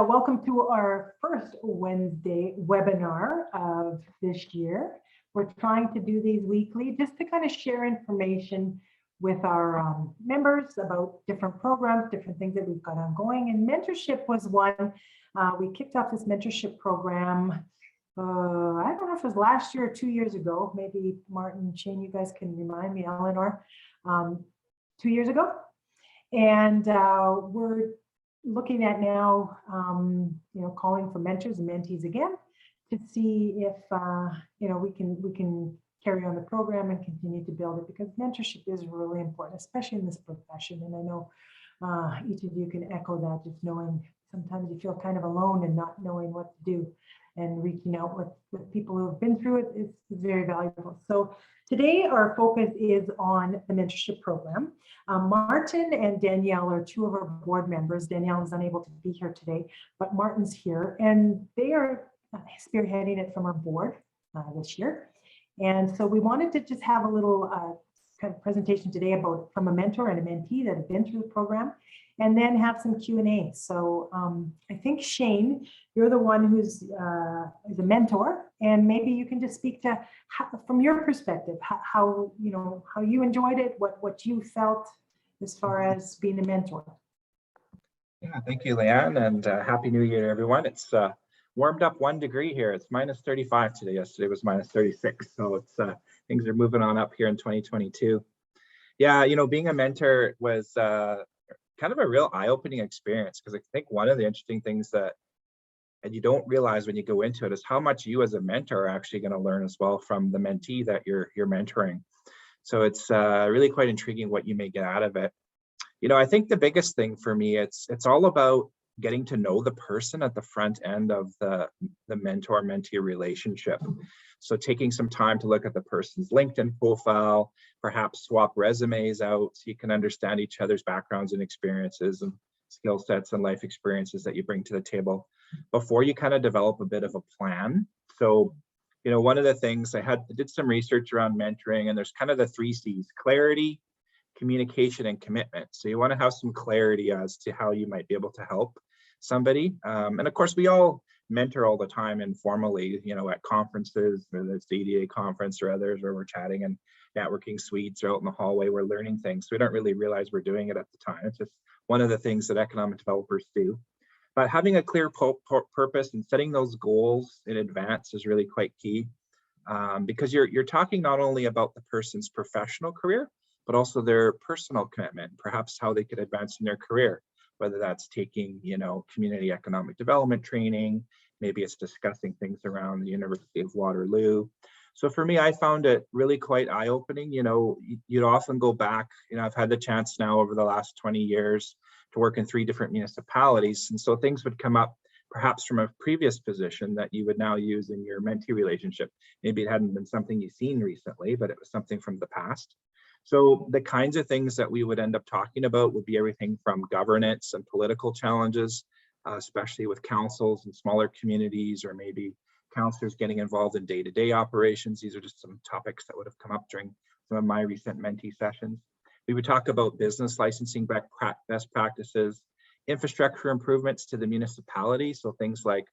welcome to our first Wednesday webinar of this year. We're trying to do these weekly just to kind of share information with our members about different programs, different things that we've got ongoing. And mentorship was one. We kicked off this mentorship program, I don't know if it was last year or 2 years ago. Maybe Martin, Shane, you guys can remind me, Eleanor, 2 years ago. And we're looking at now, calling for mentors and mentees again to see if we can carry on the program and continue to build it, because mentorship is really important, especially in this profession. And I know each of you can echo that, just knowing sometimes you feel kind of alone and not knowing what to do, and reaching out with people who have been through it is very valuable. So today our focus is on the mentorship program. Martin and Danielle are two of our board members. Danielle is unable to be here today, but Martin's here, and they are spearheading it from our board this year. And so we wanted to just have a little kind of presentation today about from a mentor and a mentee that have been through the program, and then have some Q&A. So I think Shane, you're the one who's is a mentor, and maybe you can just speak to from your perspective how you enjoyed it, what you felt as far as being a mentor. Yeah, thank you, Leanne, and Happy New Year, everyone. It's warmed up 1 degree here. It's minus 35 today. Yesterday was minus 36, so it's things are moving on up here in 2022. Yeah, being a mentor was kind of a real eye-opening experience, because I think one of the interesting things that you don't realize when you go into it is how much you as a mentor are actually going to learn as well from the mentee that you're mentoring. So it's really quite intriguing what you may get out of it. I think the biggest thing for me, it's all about getting to know the person at the front end of the mentor-mentee relationship. So taking some time to look at the person's LinkedIn profile, perhaps swap resumes out so you can understand each other's backgrounds and experiences and skill sets and life experiences that you bring to the table before you kind of develop a bit of a plan. So, one of the things I did some research around mentoring, and there's kind of the 3 C's: clarity, communication, and commitment. So you want to have some clarity as to how you might be able to help somebody. And of course, we all mentor all the time informally, at conferences, whether it's the EDA conference or others, where we're chatting and networking suites or out in the hallway, we're learning things. So we don't really realize we're doing it at the time. It's just one of the things that economic developers do. But having a clear purpose and setting those goals in advance is really quite key, because you're talking not only about the person's professional career, but also their personal commitment, perhaps how they could advance in their career, whether that's taking, community economic development training, maybe it's discussing things around the University of Waterloo. So for me, I found it really quite eye-opening. You'd often go back, I've had the chance now over the last 20 years to work in 3 different municipalities. And so things would come up perhaps from a previous position that you would now use in your mentee relationship. Maybe it hadn't been something you've seen recently, but it was something from the past. So the kinds of things that we would end up talking about would be everything from governance and political challenges, especially with councils and smaller communities, or maybe councillors getting involved in day-to-day operations. These are just some topics that would have come up during some of my recent mentee sessions. We would talk about business licensing best practices, infrastructure improvements to the municipality. So things like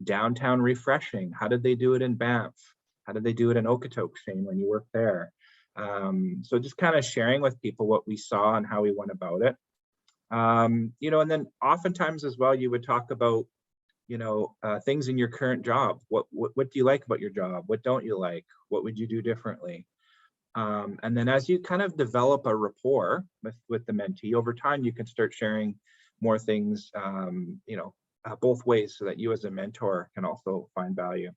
downtown refreshing. How did they do it in Banff? How did they do it in Okotoks, Shane, when you worked there? So just kind of sharing with people what we saw and how we went about it. And then oftentimes as well, you would talk about, things in your current job. What do you like about your job? What don't you like? What would you do differently? And then as you kind of develop a rapport with the mentee over time, you can start sharing more things, both ways, so that you as a mentor can also find value.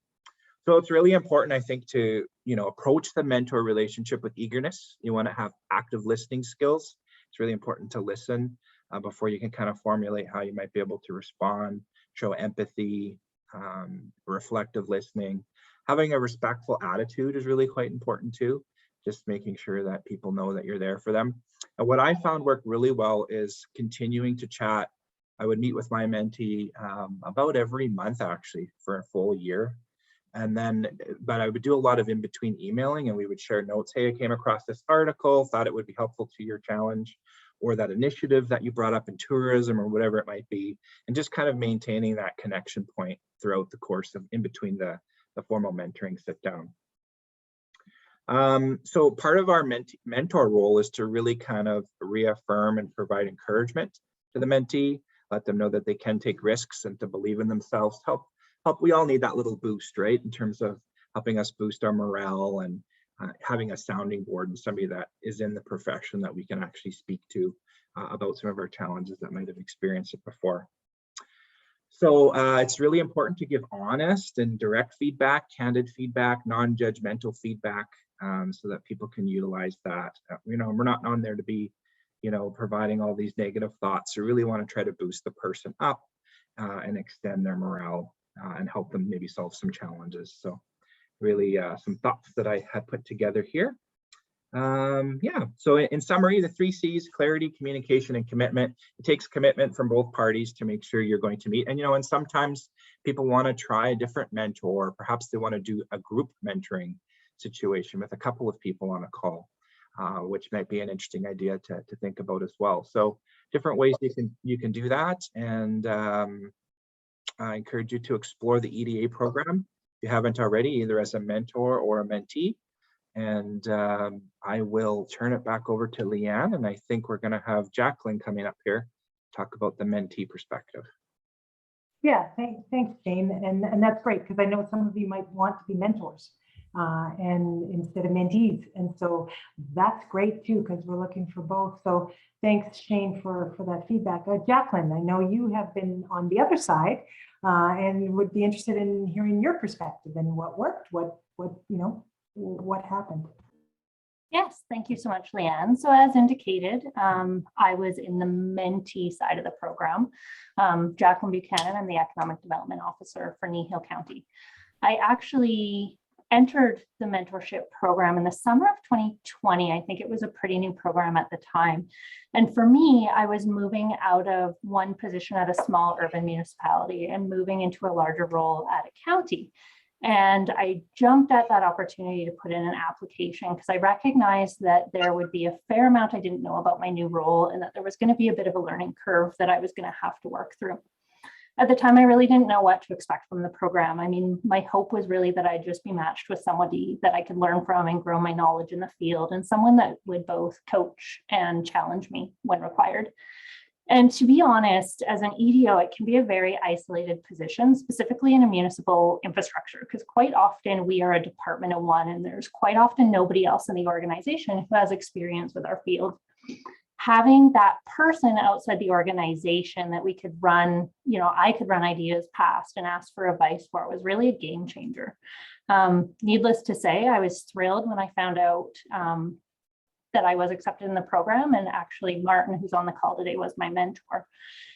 So it's really important, I think, to, approach the mentor relationship with eagerness. You want to have active listening skills. It's really important to listen before you can kind of formulate how you might be able to respond, show empathy, reflective listening. Having a respectful attitude is really quite important too. Just making sure that people know that you're there for them. And what I found worked really well is continuing to chat. I would meet with my mentee about every month, actually, for a full year. And then, but I would do a lot of in-between emailing, and we would share notes. Hey, I came across this article, thought it would be helpful to your challenge. or that initiative that you brought up in tourism or whatever it might be, and just kind of maintaining that connection point throughout the course of in between the formal mentoring sit down. So part of our mentor role is to really kind of reaffirm and provide encouragement to the mentee, let them know that they can take risks and to believe in themselves. Help. We all need that little boost, right? In terms of helping us boost our morale and having a sounding board and somebody that is in the profession that we can actually speak to about some of our challenges that might have experienced it before. So it's really important to give honest and direct feedback, candid feedback, non-judgmental feedback, so that people can utilize that. We're not on there to be, providing all these negative thoughts. We really want to try to boost the person up and extend their morale and help them maybe solve some challenges. So really some thoughts that I had put together here. So in summary, the 3 C's: clarity, communication, and commitment. It takes commitment from both parties to make sure you're going to meet. And sometimes people want to try a different mentor. Perhaps they want to do a group mentoring situation with a couple of people on a call, which might be an interesting idea to think about as well. So different ways you can do that. And I encourage you to explore the EDA program if you haven't already, either as a mentor or a mentee. And I will turn it back over to Leanne, and I think we're going to have Jacqueline coming up here to talk about the Mentee Perspective. Yeah, thanks, Shane. And that's great, because I know some of you might want to be mentors and instead of mentees. And so that's great too, because we're looking for both. So thanks, Shane, for that feedback. Jacqueline, I know you have been on the other side and would be interested in hearing your perspective and what worked, what happened. Yes, thank you so much, Leanne. So as indicated, I was in the mentee side of the program. Jacqueline Buchanan, I'm the Economic Development Officer for Nehill County. I actually entered the mentorship program in the summer of 2020. I think it was a pretty new program at the time. And for me, I was moving out of one position at a small urban municipality and moving into a larger role at a county. And I jumped at that opportunity to put in an application because I recognized that there would be a fair amount I didn't know about my new role, and that there was going to be a bit of a learning curve that I was going to have to work through. At the time, I really didn't know what to expect from the program. I mean, my hope was really that I'd just be matched with somebody that I could learn from and grow my knowledge in the field, and someone that would both coach and challenge me when required. And to be honest, as an EDO, it can be a very isolated position, specifically in a municipal infrastructure, because quite often we are a department of one, and there's quite often nobody else in the organization who has experience with our field. Having that person outside the organization that we could run, I could run ideas past and ask for advice for, was really a game changer. Needless to say, I was thrilled when I found out that I was accepted in the program, and actually Martin, who's on the call today, was my mentor.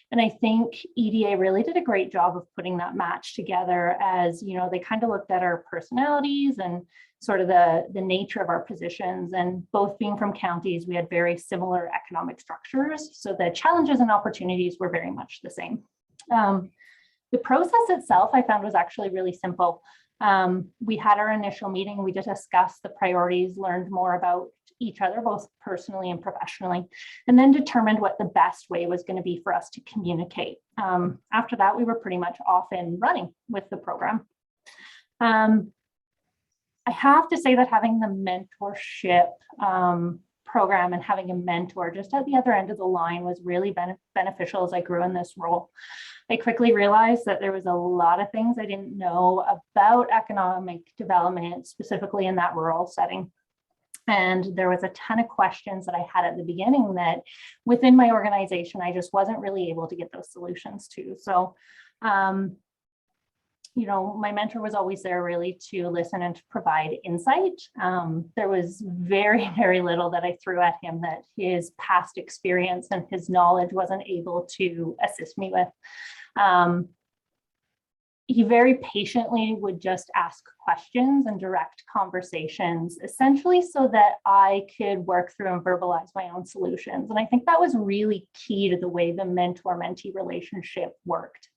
And I think EDA really did a great job of putting that match together, as they kind of looked at our personalities and sort of the nature of our positions, and both being from counties, we had very similar economic structures. So the challenges and opportunities were very much the same. The process itself I found was actually really simple. We had our initial meeting, we discussed the priorities, learned more about each other, both personally and professionally, and then determined what the best way was going to be for us to communicate. After that, we were pretty much off and running with the program. I have to say that having the mentorship program and having a mentor just at the other end of the line was really beneficial as I grew in this role. I quickly realized that there was a lot of things I didn't know about economic development, specifically in that rural setting. And there was a ton of questions that I had at the beginning that within my organization, I just wasn't really able to get those solutions to. So, my mentor was always there really to listen and to provide insight. There was very, very little that I threw at him that his past experience and his knowledge wasn't able to assist me with. He very patiently would just ask questions and direct conversations, essentially so that I could work through and verbalize my own solutions. And I think that was really key to the way the mentor-mentee relationship worked.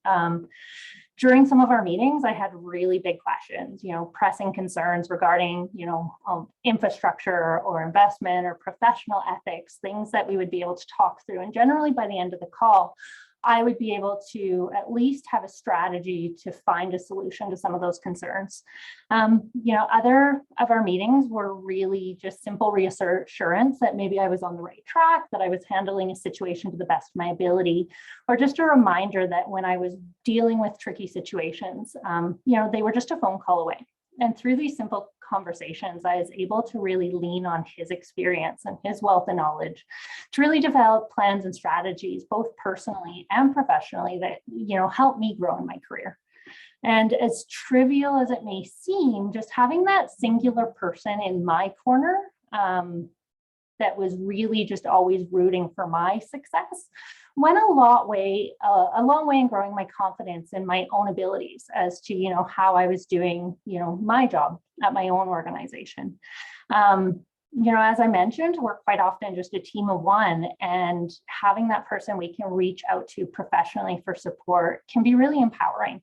during some of our meetings, I had really big questions, pressing concerns regarding, infrastructure or investment or professional ethics, things that we would be able to talk through. And generally by the end of the call, I would be able to at least have a strategy to find a solution to some of those concerns. Other of our meetings were really just simple reassurance that maybe I was on the right track, that I was handling a situation to the best of my ability, or just a reminder that when I was dealing with tricky situations, they were just a phone call away. And through these simple conversations, I was able to really lean on his experience and his wealth of knowledge to really develop plans and strategies, both personally and professionally, that, help me grow in my career. And as trivial as it may seem, just having that singular person in my corner that was really just always rooting for my success went a long way in growing my confidence in my own abilities as to, how I was doing, my job at my own organization. As I mentioned, we're quite often just a team of one, and having that person we can reach out to professionally for support can be really empowering.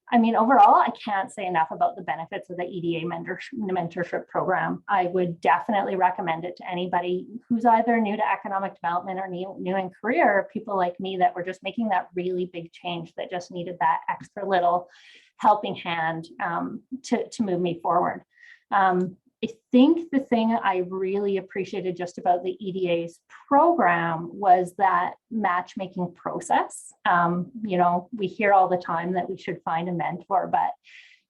Overall, I can't say enough about the benefits of the EDA mentorship program. I would definitely recommend it to anybody who's either new to economic development or new in career, or people like me that were just making that really big change that just needed that extra little helping hand to move me forward. I think the thing I really appreciated just about the EDA's program was that matchmaking process. We hear all the time that we should find a mentor, but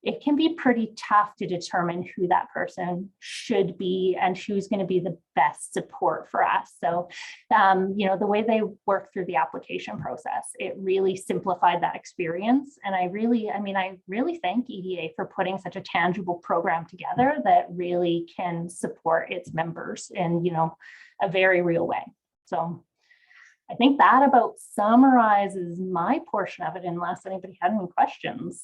it can be pretty tough to determine who that person should be and who's going to be the best support for us. So, the way they work through the application process, it really simplified that experience. And I really thank EDA for putting such a tangible program together that really can support its members in, a very real way. So I think that about summarizes my portion of it, unless anybody had any questions.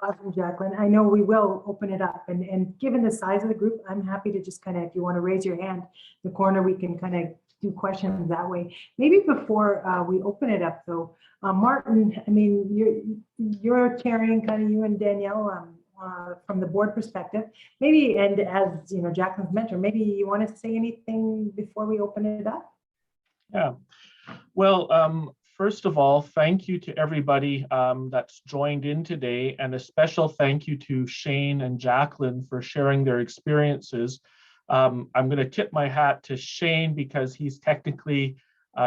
Awesome, Jacqueline. I know we will open it up, and given the size of the group, I'm happy to just if you want to raise your hand in the corner, we can do questions that way. Maybe before we open it up though, Martin, you're chairing you and Danielle from the board perspective, maybe, and as Jacqueline's mentor, maybe you want to say anything before we open it up? Yeah, well, first of all, thank you to everybody that's joined in today, and a special thank you to Shane and Jacqueline for sharing their experiences. I'm going to tip my hat to Shane because he's technically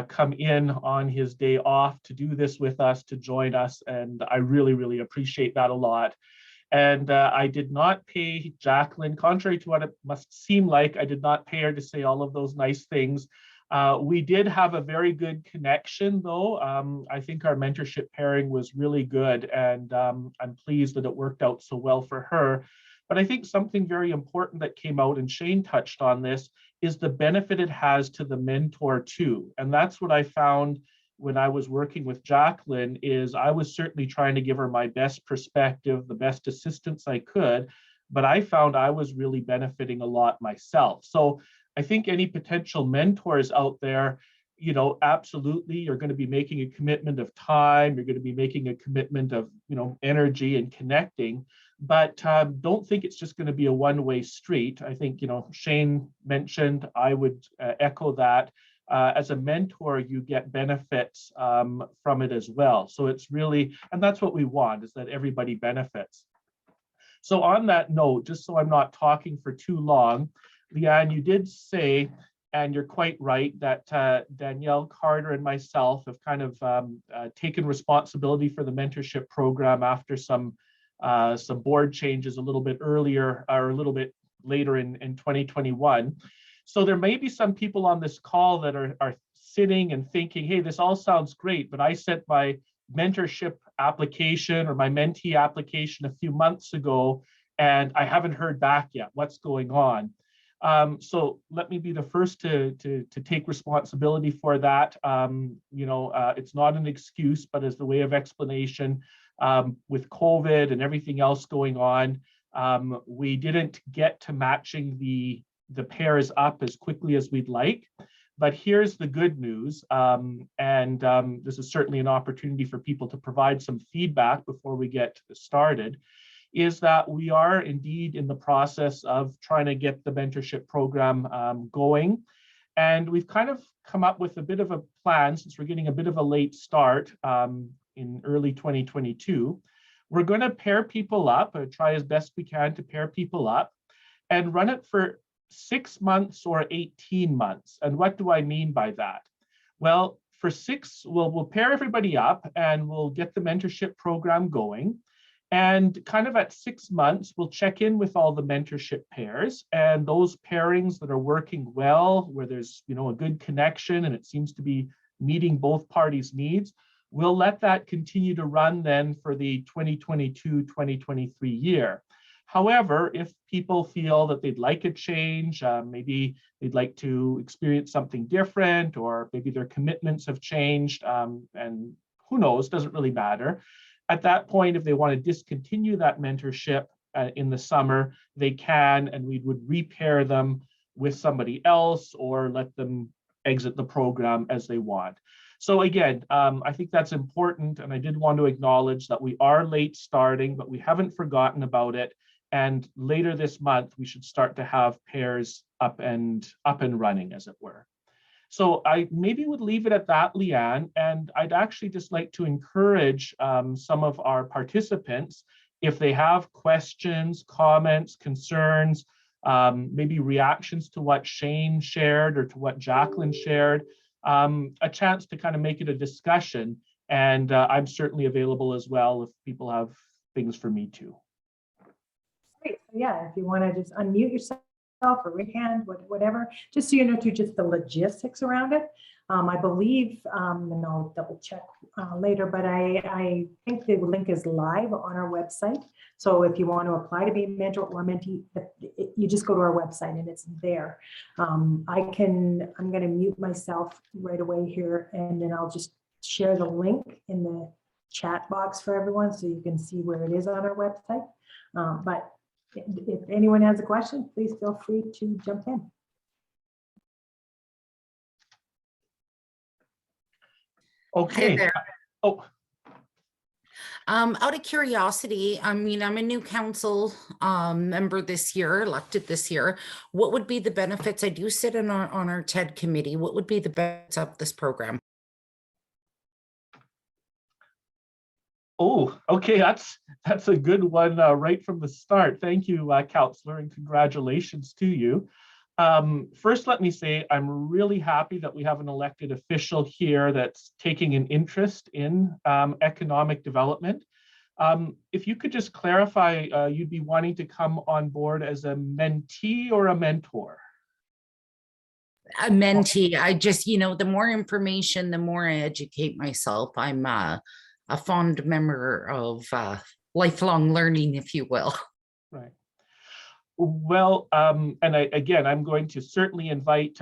come in on his day off to do this with us, to join us, and I really, really appreciate that a lot. And I did not pay Jacqueline, contrary to what it must seem like, I did not pay her to say all of those nice things. We did have a very good connection, though. I think our mentorship pairing was really good, and I'm pleased that it worked out so well for her. But I think something very important that came out, and Shane touched on this, is the benefit it has to the mentor too. And that's what I found when I was working with Jacqueline, is I was certainly trying to give her my best perspective, the best assistance I could, but I found I was really benefiting a lot myself. So I think any potential mentors out there, absolutely, you're going to be making a commitment of time, you're going to be making a commitment of, energy and connecting, but don't think it's just going to be a one-way street. I think, Shane mentioned, I would echo that. As a mentor, you get benefits from it as well. So it's really, and that's what we want, is that everybody benefits. So on that note, just so I'm not talking for too long, Leanne, you did say, and you're quite right, that Danielle Carter and myself have kind of taken responsibility for the mentorship program after some board changes a little bit earlier, or a little bit later in 2021. So there may be some people on this call that are sitting and thinking, hey, this all sounds great, but I sent my mentorship application or my mentee application a few months ago, and I haven't heard back yet. What's going on? So let me be the first to take responsibility for that. It's not an excuse, but as the way of explanation, with COVID and everything else going on, we didn't get to matching the pairs up as quickly as we'd like. But here's the good news, this is certainly an opportunity for people to provide some feedback before we get started, is that we are indeed in the process of trying to get the mentorship program going. And we've kind of come up with a bit of a plan, since we're getting a bit of a late start in early 2022. We're going to pair people up, or try as best we can to pair people up, and run it for 6 months or 18 months. And what do I mean by that? Well, for 6, we'll pair everybody up and we'll get the mentorship program going. And kind of at 6 months, we'll check in with all the mentorship pairs, and those pairings that are working well, where there's a good connection and it seems to be meeting both parties' needs, we'll let that continue to run then for the 2022-2023 year. However, if people feel that they'd like a change, maybe they'd like to experience something different, or maybe their commitments have changed, and who knows, doesn't really matter. At that point, if they want to discontinue that mentorship in the summer, they can, and we would repair them with somebody else or let them exit the program as they want. So again, I think that's important, and I did want to acknowledge that we are late starting, but we haven't forgotten about it. And later this month, we should start to have pairs up and running, as it were. So I maybe would leave it at that, Leanne, and I'd actually just like to encourage some of our participants, if they have questions, comments, concerns, maybe reactions to what Shane shared or to what Jacqueline shared, a chance to kind of make it a discussion. And I'm certainly available as well if people have things for me too. Great. So yeah, if you want to just unmute yourself or raise your hand, whatever, just so you know, to just the logistics around it. I believe, and I'll double check later, but I think the link is live on our website. So if you want to apply to be a mentor or mentee, you just go to our website and it's there. I'm going to mute myself right away here, and then I'll just share the link in the chat box for everyone so you can see where it is on our website. But if anyone has a question, please feel free to jump in. Okay. Hi there. Oh. Out of curiosity, I mean, I'm a new council member this year, elected this year. What would be the benefits? I do sit on our TED committee. What would be the benefits of this program? Oh, okay, that's a good one right from the start. Thank you, Counselor, and congratulations to you. First, let me say I'm really happy that we have an elected official here that's taking an interest in economic development. If you could just clarify, you'd be wanting to come on board as a mentee or a mentor? A mentee. I just, the more information, the more I educate myself. I'm a fond member of lifelong learning, if you will. Right. Well, and I'm going to certainly invite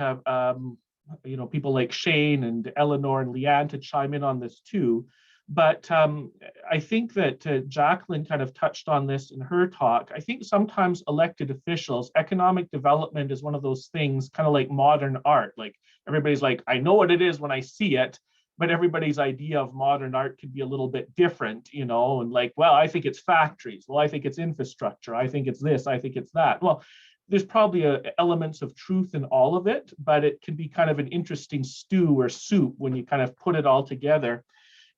people like Shane and Eleanor and Leanne to chime in on this too. But I think that Jacqueline kind of touched on this in her talk. I think sometimes elected officials, economic development is one of those things, kind of like modern art. Like everybody's like, I know what it is when I see it, but everybody's idea of modern art could be a little bit different, and like, well, I think it's factories. Well, I think it's infrastructure. I think it's this, I think it's that. Well, there's probably elements of truth in all of it, but it can be kind of an interesting stew or soup when you kind of put it all together.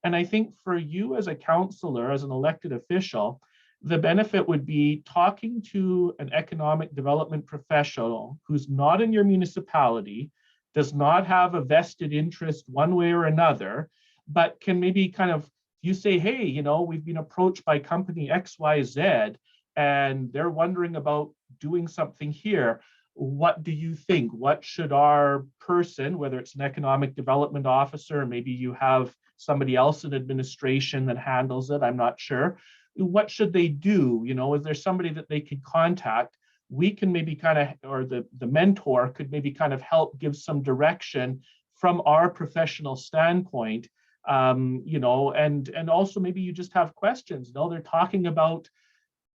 And I think for you as a counselor, as an elected official, the benefit would be talking to an economic development professional who's not in your municipality, does not have a vested interest one way or another, but can maybe kind of, you say, hey, we've been approached by company XYZ and they're wondering about doing something here. What do you think? What should our person, whether it's an economic development officer, or maybe you have somebody else in administration that handles it, I'm not sure. What should they do? Is there somebody that they could contact? We can maybe kind of, or the mentor could maybe kind of help give some direction from our professional standpoint, and also maybe you just have questions. They're talking about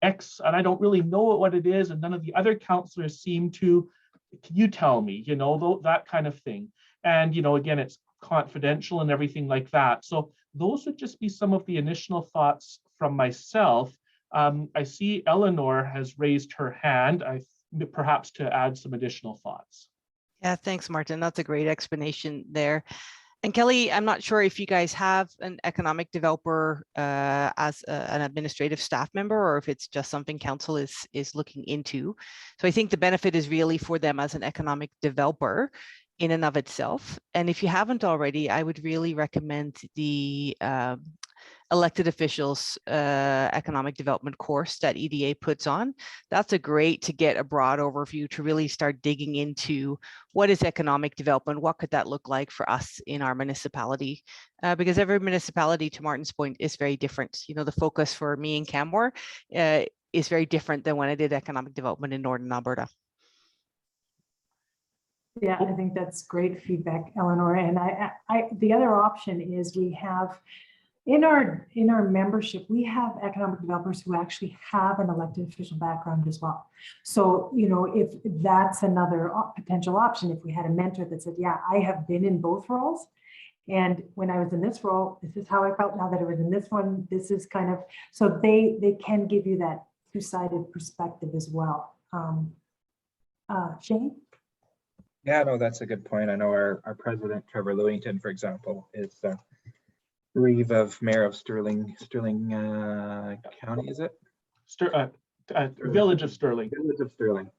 X and I don't really know what it is, and none of the other counselors seem to. Can you tell me, that kind of thing. And, again, it's confidential and everything like that. So those would just be some of the initial thoughts from myself. I see Eleanor has raised her hand, perhaps to add some additional thoughts. Yeah, thanks, Martin. That's a great explanation there. And Kelly, I'm not sure if you guys have an economic developer as an administrative staff member, or if it's just something council is looking into. So I think the benefit is really for them as an economic developer in and of itself. And if you haven't already, I would really recommend the elected officials economic development course that EDA puts on. That's a great to get a broad overview to really start digging into what is economic development, what could that look like for us in our municipality, because every municipality, to Martin's point, is very different. The focus for me in Canmore is very different than when I did economic development in Northern Alberta. Yeah, I think that's great feedback, Eleanor. And the other option is we have in our membership, we have economic developers who actually have an elected official background as well. So, if that's another potential option, if we had a mentor that said, yeah, I have been in both roles. And when I was in this role, this is how I felt. Now that I was in this one, this is kind of, so they can give you that two-sided perspective as well. Shane? Yeah, no, that's a good point. I know our president, Trevor Lewington, for example, is Reeve of Mayor of Sterling County, is it? Village of Sterling. Village of Sterling.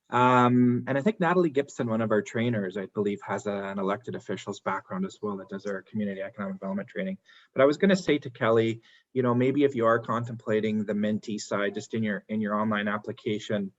And I think Natalie Gibson, one of our trainers, I believe, has an elected officials background as well that does our community economic development training. But I was going to say to Kelly, maybe if you are contemplating the mentee side, just in your online application,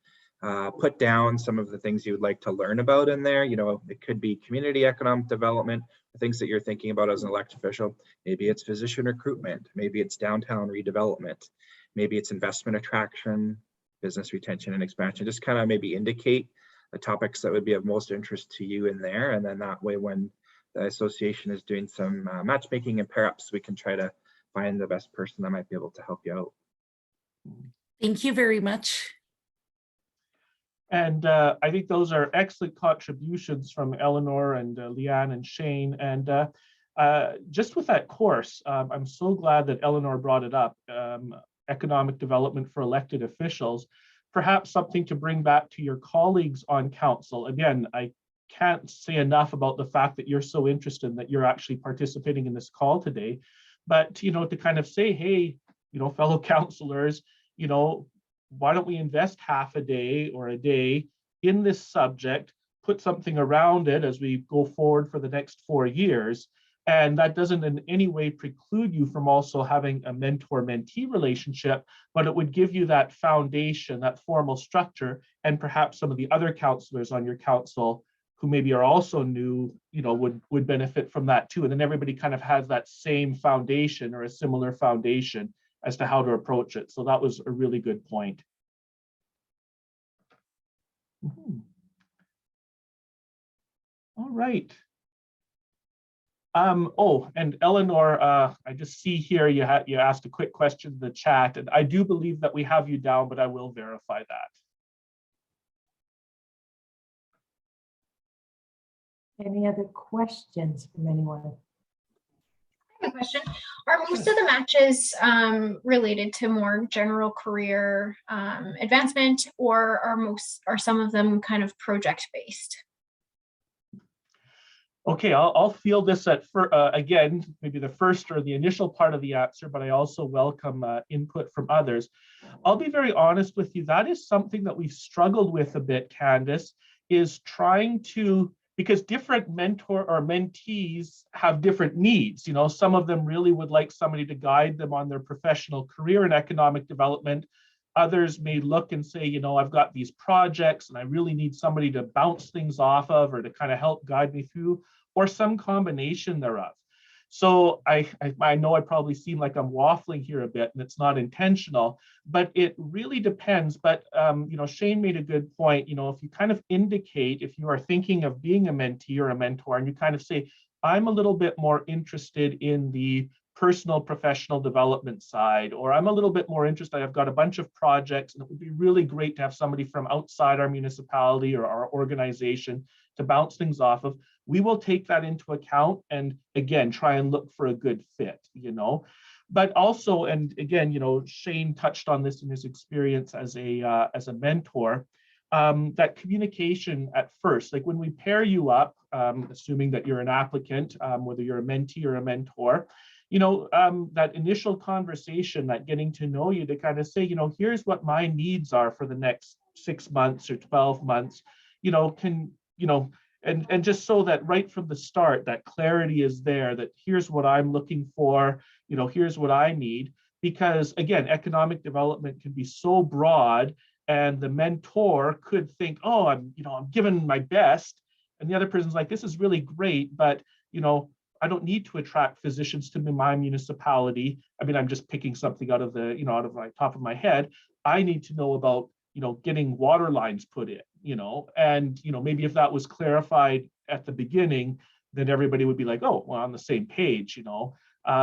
put down some of the things you would like to learn about in there. It could be community economic development, the things that you're thinking about as an elected official. Maybe it's physician recruitment. Maybe it's downtown redevelopment. Maybe it's investment attraction, business retention and expansion. Just kind of maybe indicate the topics that would be of most interest to you in there. And then that way, when the association is doing some matchmaking and pair ups, we can try to find the best person that might be able to help you out. Thank you very much. And I think those are excellent contributions from Eleanor and Leanne and Shane. And just with that course, I'm so glad that Eleanor brought it up, economic development for elected officials, perhaps something to bring back to your colleagues on council. Again, I can't say enough about the fact that you're so interested that you're actually participating in this call today. But, to kind of say, hey, fellow councilors, why don't we invest half a day or a day in this subject, put something around it as we go forward for the next 4 years. And that doesn't in any way preclude you from also having a mentor-mentee relationship, but it would give you that foundation, that formal structure, and perhaps some of the other councilors on your council who maybe are also new, would benefit from that too. And then everybody kind of has that same foundation or a similar foundation as to how to approach it. So that was a really good point. All right. And Eleanor, I just see here you asked a quick question in the chat, and I do believe that we have you down, but I will verify that. Any other questions from anyone? I have a question. Are most of the matches related to more general career advancement, or are some of them kind of project based? Okay, I'll field this again, maybe the first or the initial part of the answer, but I also welcome input from others. I'll be very honest with you. That is something that we've struggled with a bit, Candace, is trying to, because different mentor or mentees have different needs. Some of them really would like somebody to guide them on their professional career in economic development. Others may look and say, I've got these projects and I really need somebody to bounce things off of or to kind of help guide me through, or some combination thereof. So I know I probably seem like I'm waffling here a bit, and it's not intentional, but it really depends. But Shane made a good point. If you kind of indicate, if you are thinking of being a mentee or a mentor, and you kind of say, I'm a little bit more interested in the personal professional development side, or I'm a little bit more interested, I've got a bunch of projects, and it would be really great to have somebody from outside our municipality or our organization to bounce things off of. we will take that into account and again, try and look for a good fit, you know. But also, and again, you know, Shane touched on this in his experience as a mentor, that communication at first, like when we pair you up, assuming that you're an applicant, whether you're a mentee or a mentor, you know, that initial conversation, that getting to know you to kind of say, you know, here's what my needs are for the next 6 months or 12 months, you know, and just so that right from the start, that clarity is there, that here's what I'm looking for, you know, here's what I need. Because again, economic development can be so broad, and the mentor could think, oh, I'm giving my best. And the other person's like, this is really great, but, you know, I don't need to attract physicians to my municipality. I mean, I'm just picking something out of my top of my head. I need to know about, you know, getting water lines put in, you know, and, you know, maybe if that was clarified at the beginning, then everybody would be like, oh, well, on the same page, you know.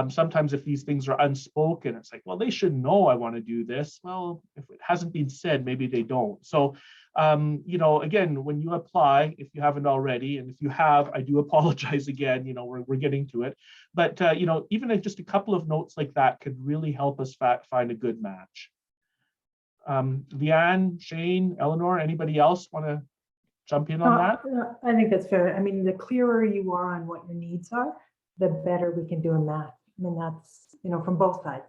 Sometimes if these things are unspoken, it's like, well, they should know I want to do this. Well, if it hasn't been said, maybe they don't. So, you know, again, when you apply, if you haven't already, and if you have, I do apologize again, you know, we're getting to it. But, you know, even just a couple of notes like that could really help us find a good match. Leanne, Shane, Eleanor, anybody else want to jump in on that? I think that's fair. I mean, the clearer you are on what your needs are, the better we can do a match. I mean, that's, you know, from both sides.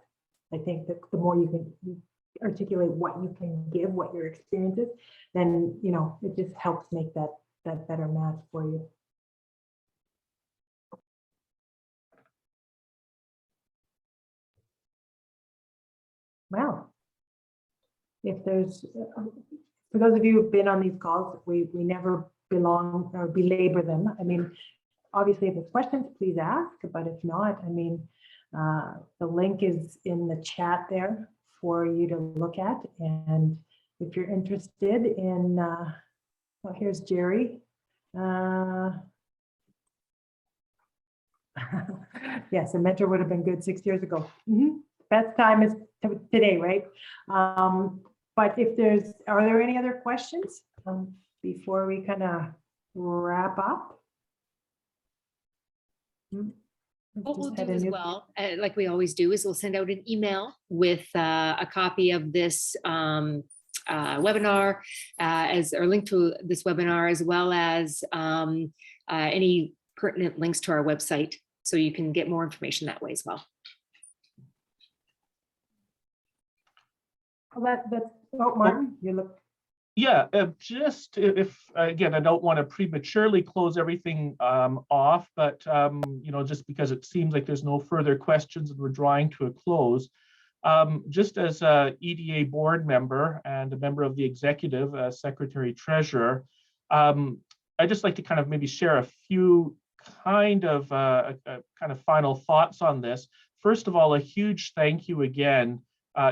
I think that the more you can articulate what you can give, what your experience is, then, you know, it just helps make that better match for you. Well, if there's, for those of you who've been on these calls, we never belong or belabor them. I mean, obviously, if there's questions, please ask, but if not, I mean, the link is in the chat there for you to look at. And if you're interested in, well, here's Jerry. Yes, a mentor would have been good 6 years ago. Best time is today, right? But if are there any other questions before we kind of wrap up? What we'll do as well, like we always do, is we'll send out an email with a copy of this webinar, or link to this webinar, as well as any pertinent links to our website, so you can get more information that way as well. Oh, Martin, you look. Yeah, just if, again, I don't want to prematurely close everything off, but, you know, just because it seems like there's no further questions and we're drawing to a close, just as a EDA board member and a member of the executive, secretary treasurer, I'd just like to kind of maybe share a few kind of final thoughts on this. First of all, a huge thank you again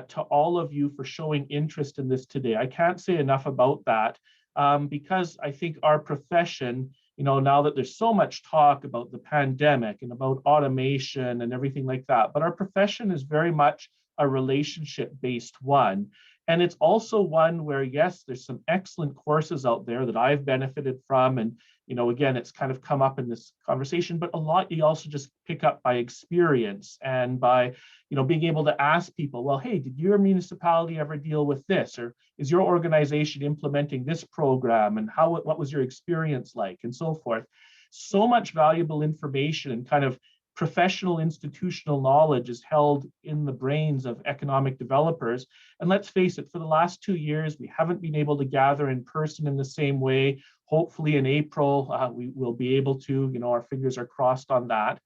to all of you for showing interest in this today. I can't say enough about that, because I think our profession, you know, now that there's so much talk about the pandemic and about automation and everything like that, but our profession is very much a relationship-based one. And it's also one where, yes, there's some excellent courses out there that I've benefited from. And, you know, again, it's kind of come up in this conversation, but a lot you also just pick up by experience and by, you know, being able to ask people, well, hey, did your municipality ever deal with this? Or is your organization implementing this program? And what was your experience like? And so forth. So much valuable information and kind of professional institutional knowledge is held in the brains of economic developers. And let's face it, for the last 2 years, we haven't been able to gather in person in the same way. Hopefully in April, we will be able to, you know, our fingers are crossed on that.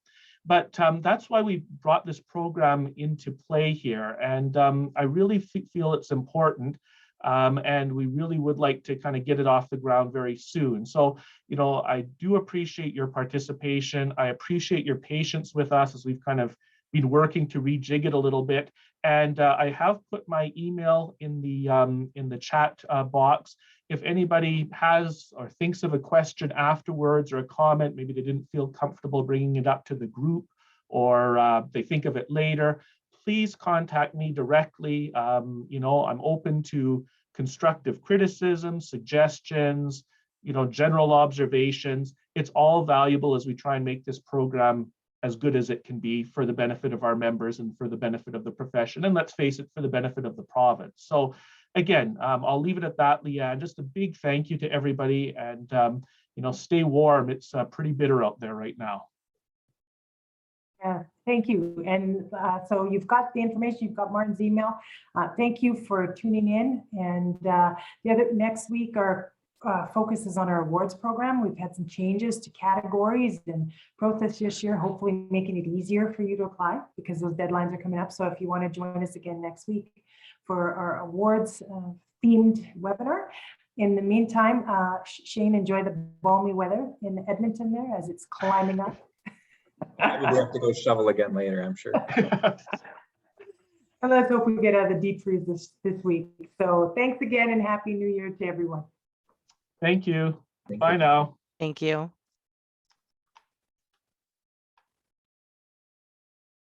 But that's why we brought this program into play here. And I really feel it's important. And we really would like to kind of get it off the ground very soon. So, you know, I do appreciate your participation. I appreciate your patience with us as we've kind of been working to rejig it a little bit. And I have put my email in the chat box. If anybody has or thinks of a question afterwards or a comment, maybe they didn't feel comfortable bringing it up to the group, or they think of it later, please contact me directly. You know, I'm open to constructive criticism, suggestions, you know, general observations. it's all valuable as we try and make this program as good as it can be for the benefit of our members and for the benefit of the profession. And let's face it, for the benefit of the province. So again, I'll leave it at that, Leanne. Just a big thank you to everybody, and stay warm. It's pretty bitter out there right now. Yeah, thank you. And so you've got the information, you've got Martin's email. Thank you for tuning in. And next week, our focus is on our awards program. We've had some changes to categories and process this year, hopefully making it easier for you to apply because those deadlines are coming up. So if you want to join us again next week for our awards themed webinar. In the meantime, Shane, enjoy the balmy weather in Edmonton there as it's climbing up. Maybe we have to go shovel again later, I'm sure. And let's hope we get out of the deep freeze this week. So thanks again and Happy New Year to everyone. Thank you. Thank Bye you. now. Thank you.